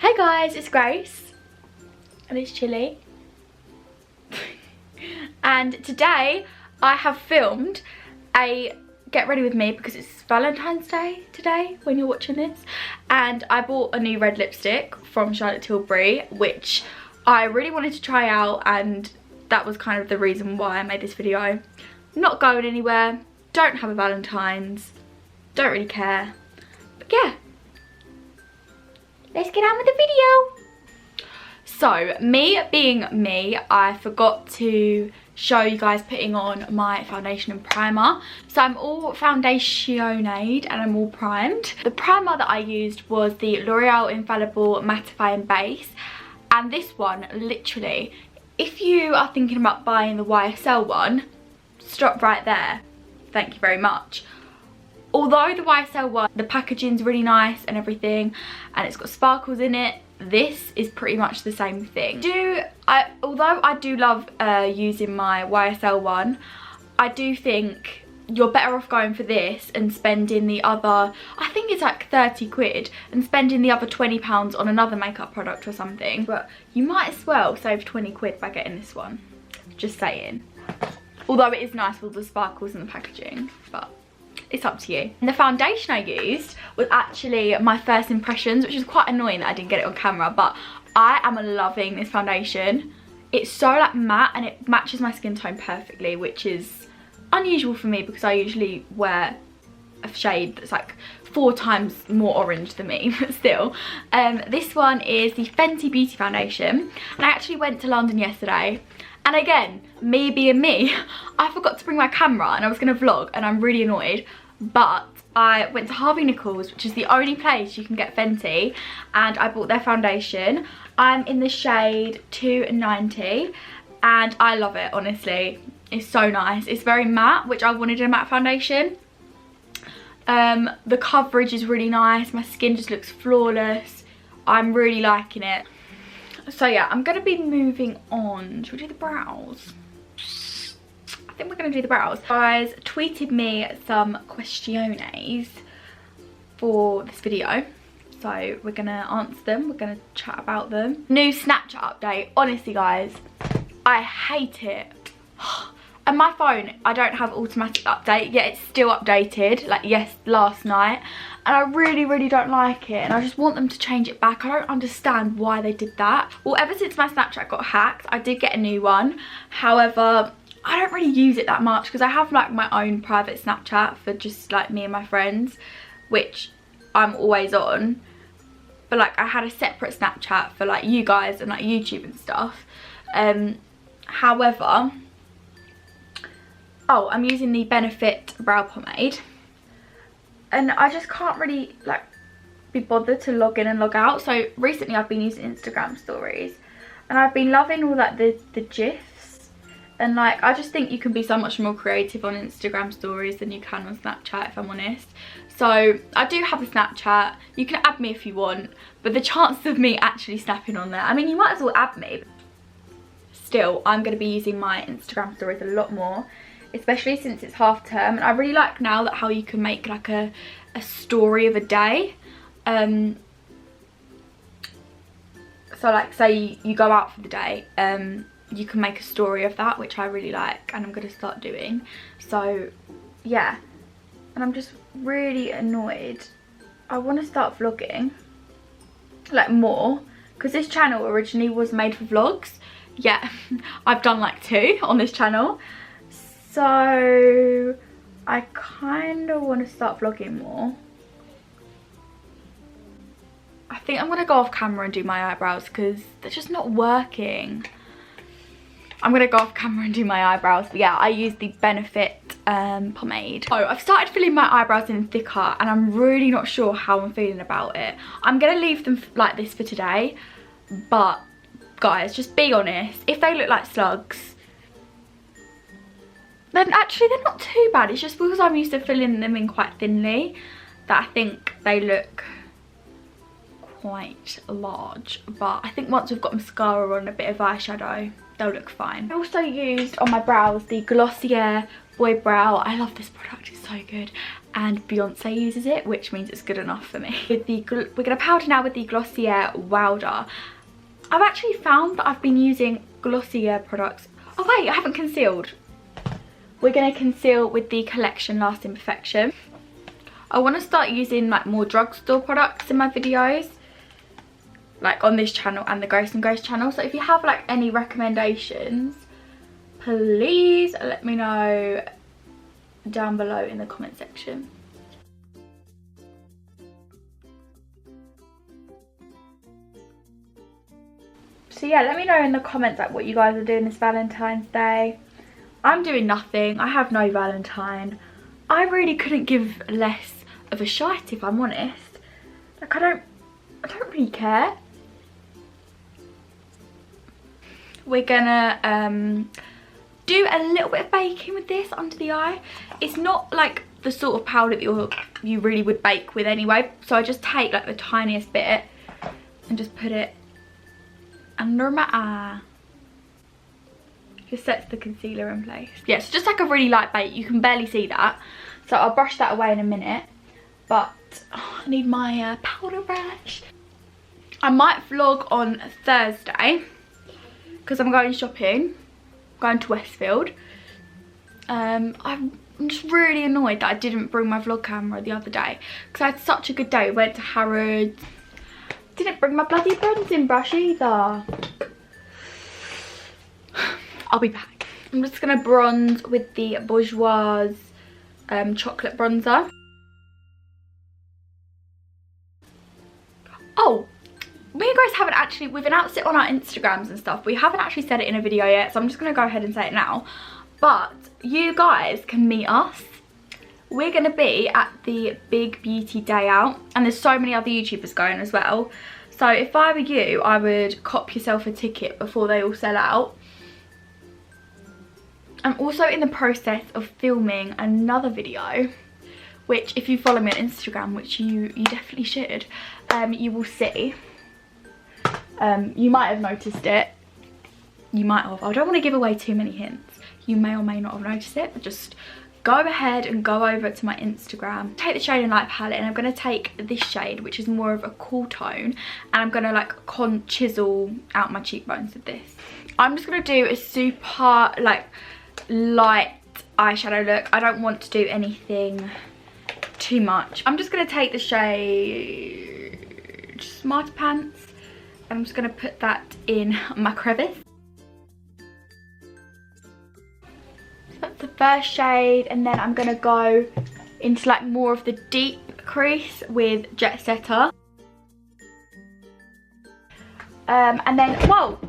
Hey guys, it's Grace and it's chilly and today I have filmed a get ready with me because it's Valentine's Day today when you're watching this, and I bought a new red lipstick from Charlotte Tilbury which I really wanted to try out, and that was kind of the reason why I made this video. Not going anywhere, don't have a Valentine's, don't really care, but yeah, let's get on with the video. So, me being me, I forgot to show you guys putting on my foundation and primer. So I'm all foundationed and I'm all primed. The primer that I used was the L'Oreal Infallible Mattifying Base. And this one, literally, if you are thinking about buying the YSL one, stop right there. Thank you very much. Although the YSL one, the packaging's really nice and everything, and it's got sparkles in it, this is pretty much the same thing. Although I do love using my YSL one, I do think you're better off going for this and spending the other, I think it's like 30 quid, and spending the other £20 on another makeup product or something. But you might as well save 20 quid by getting this one, just saying. Although it is nice with all the sparkles and the packaging, but it's up to you. And the foundation I used was actually my first impressions, which is quite annoying that I didn't get it on camera, but I am loving this foundation. It's so like matte and it matches my skin tone perfectly, which is unusual for me because I usually wear a shade that's like 4 times more orange than me, but still. This one is the Fenty Beauty Foundation, and I actually went to London yesterday. And again, me being me, I forgot to bring my camera and I was going to vlog, and I'm really annoyed. But I went to Harvey Nichols, which is the only place you can get Fenty, and I bought their foundation. I'm in the shade 290 and I love it, honestly. It's so nice. It's very matte, which I wanted in a matte foundation. The coverage is really nice. My skin just looks flawless. I'm really liking it. So yeah, I'm going to be moving on. Should we do the brows? I think we're going to do the brows. Guys tweeted me some questiones for this video. So we're going to answer them. We're going to chat about them. New Snapchat update. Honestly guys, I hate it. And my phone, I don't have automatic update, yet it's still updated, like last night. And I really don't like it, and I just want them to change it back. I don't understand why they did that. Well, ever since my Snapchat got hacked, I did get a new one. However, I don't really use it that much because I have like my own private Snapchat for just like me and my friends, which I'm always on. But like I had a separate Snapchat for like you guys and like YouTube and stuff. However, oh, I'm using the Benefit brow pomade, and I just can't really like be bothered to log in and log out. So recently I've been using Instagram stories, and I've been loving all like the GIFs, and like I just think you can be so much more creative on Instagram stories than you can on Snapchat, if I'm honest. So I do have a Snapchat. You can add me if you want, but the chances of me actually snapping on there, I mean, you might as well add me. Still, I'm going to be using my Instagram stories a lot more, especially since it's half term. And I really like now that how you can make like a story of a day. So like say you go out for the day, you can make a story of that, which I really like, and I'm going to start doing. So yeah, and I'm just really annoyed. I want to start vlogging like more, because this channel originally was made for vlogs. Yeah, I've done like 2 on this channel. So I kind of want to start vlogging more. I think I'm going to go off camera and do my eyebrows because they're just not working. I'm going to go off camera and do my eyebrows. But yeah, I use the Benefit pomade. Oh, I've started filling my eyebrows in thicker, and I'm really not sure how I'm feeling about it. I'm going to leave them like this for today. But guys, just be honest. If they look like slugs, then actually they're not too bad. It's just because I'm used to filling them in quite thinly that I think they look quite large. But I think once we've got mascara on, a bit of eyeshadow, they'll look fine. I also used on my brows the Glossier Boy Brow. I love this product, it's so good. and Beyonce uses it, which means it's good enough for me. We're going to powder now with the Glossier Wilder. I've actually found that I've been using Glossier products. Oh wait, I haven't concealed. We're going to conceal with the Collection Lasting Perfection. I want to start using like more drugstore products in my videos, like on this channel and the Grace and Grace channel. So if you have like any recommendations, please let me know down below in the comment section. So yeah, let me know in the comments like what you guys are doing this Valentine's Day. I'm doing nothing. I have no Valentine. I really couldn't give less of a shite, if I'm honest. Like I don't really care. We're gonna do a little bit of baking with this under the eye. It's not like the sort of powder that you really would bake with anyway. So I just take like the tiniest bit and just put it under my eye. Just sets the concealer in place. Yeah, it's just like a really light bake. You can barely see that. So I'll brush that away in a minute. But I need my powder brush. I might vlog on Thursday because I'm going shopping. Going to Westfield. I'm just really annoyed that I didn't bring my vlog camera the other day because I had such a good day. We went to Hare. Didn't bring my bloody bronzing brush either. I'll be back. I'm just gonna bronze with the Bourjois chocolate bronzer. Oh, me and Grace haven't actually, we've announced it on our Instagrams and stuff. We haven't actually said it in a video yet, so I'm just going to go ahead and say it now. But you guys can meet us. We're going to be at the Big Beauty Day Out. And there's so many other YouTubers going as well. So if I were you, I would cop yourself a ticket before they all sell out. I'm also in the process of filming another video, which if you follow me on Instagram, which you definitely should, you will see. You might have noticed it. You might have. I don't want to give away too many hints. You may or may not have noticed it, but just go ahead and go over to my Instagram. Take the Shade and Light palette, and I'm going to take this shade, which is more of a cool tone, and I'm going to like chisel out my cheekbones with this. I'm just going to do a super like light eyeshadow look. I don't want to do anything too much. I'm just going to take the shade Smarty Pants. I'm just going to put that in my crevice. So that's the first shade, and then I'm going to go into like more of the deep crease with Jet Setter. And then, whoa!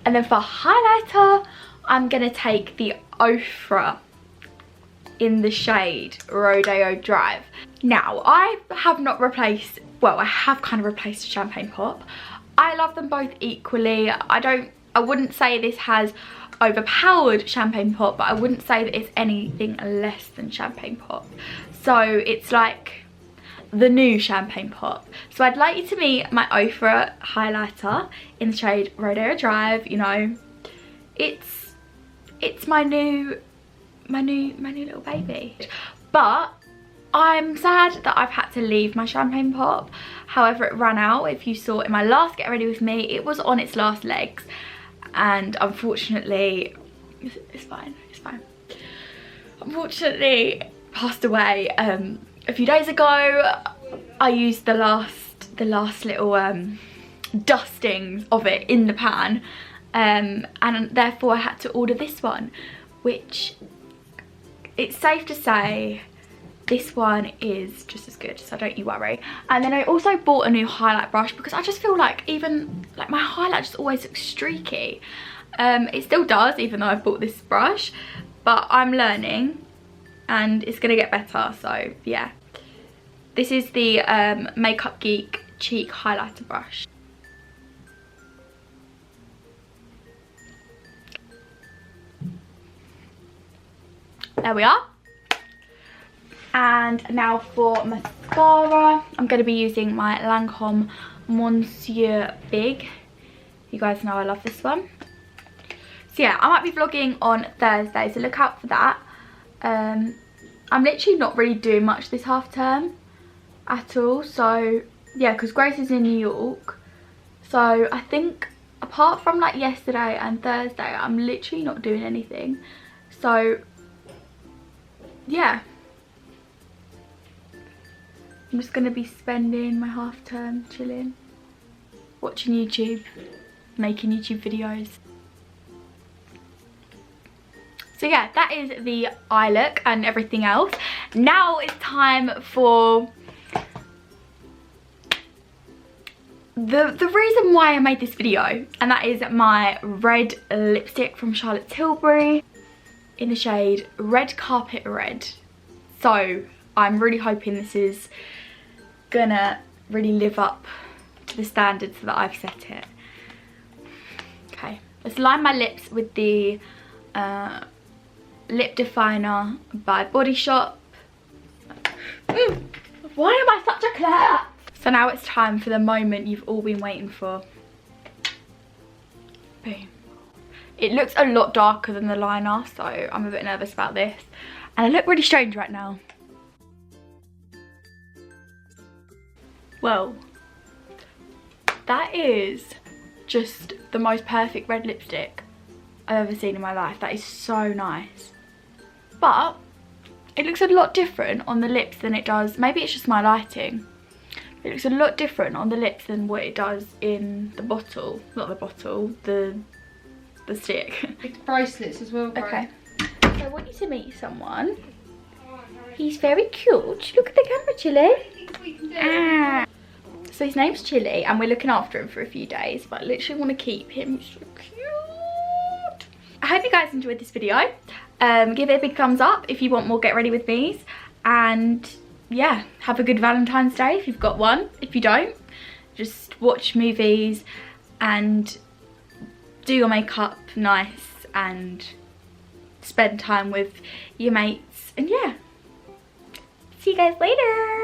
And then for highlighter, I'm going to take the Ofra in the shade Rodeo Drive. Now, I have not replaced, well, I have kind of replaced Champagne Pop. I love them both equally. I wouldn't say this has overpowered Champagne Pop, but I wouldn't say that it's anything less than Champagne Pop. So it's like the new Champagne Pop. So I'd like you to meet my Ofra highlighter in the shade Rodeo Drive. You know, it's my new little baby. But I'm sad that I've had to leave my Champagne Pop. However, it ran out. If you saw in my last Get Ready With Me, it was on its last legs. And unfortunately, it's fine. Unfortunately, passed away a few days ago. I used the last little dustings of it in the pan. And therefore I had to order this one, which it's safe to say this one is just as good, so don't you worry. And then I also bought a new highlight brush because I just feel like even like my highlight just always looks streaky. It still does, even though I've bought this brush, but I'm learning and it's gonna get better. So yeah, this is the Makeup Geek cheek highlighter brush. There we are. And now for mascara, I'm going to be using my Lancome Monsieur Big. You guys know I love this one. So yeah, I might be vlogging on Thursday, so look out for that. I'm literally not really doing much this half term at all. So yeah, because Grace is in New York. So I think apart from like yesterday and Thursday, I'm literally not doing anything. So yeah, I'm just going to be spending my half term chilling, watching YouTube, making YouTube videos. So yeah, that is the eye look and everything else. Now it's time for the reason why I made this video, and that is my red lipstick from Charlotte Tilbury in the shade Red Carpet Red. So I'm really hoping this is gonna really live up to the standards that I've set it. Okay, let's line my lips with the lip definer by Body Shop. Why am I such a clown? So now it's time for the moment you've all been waiting for. Boom. It looks a lot darker than the liner, so I'm a bit nervous about this. And I look really strange right now. Well, that is just the most perfect red lipstick I've ever seen in my life. That is so nice. But it looks a lot different on the lips than it does. Maybe it's just my lighting. It looks a lot different on the lips than what it does in the bottle. Not the bottle, the stick. It's bracelets as well, right? Okay. So I want you to meet someone. He's very cute. Look at the camera, Chili. Ah. So his name's Chili, and we're looking after him for a few days, but I literally want to keep him. He's so cute. I hope you guys enjoyed this video. Give it a big thumbs up if you want more Get Ready With Me's, and yeah, have a good Valentine's Day if you've got one. If you don't, just watch movies and do your makeup nice and spend time with your mates, and yeah, see you guys later.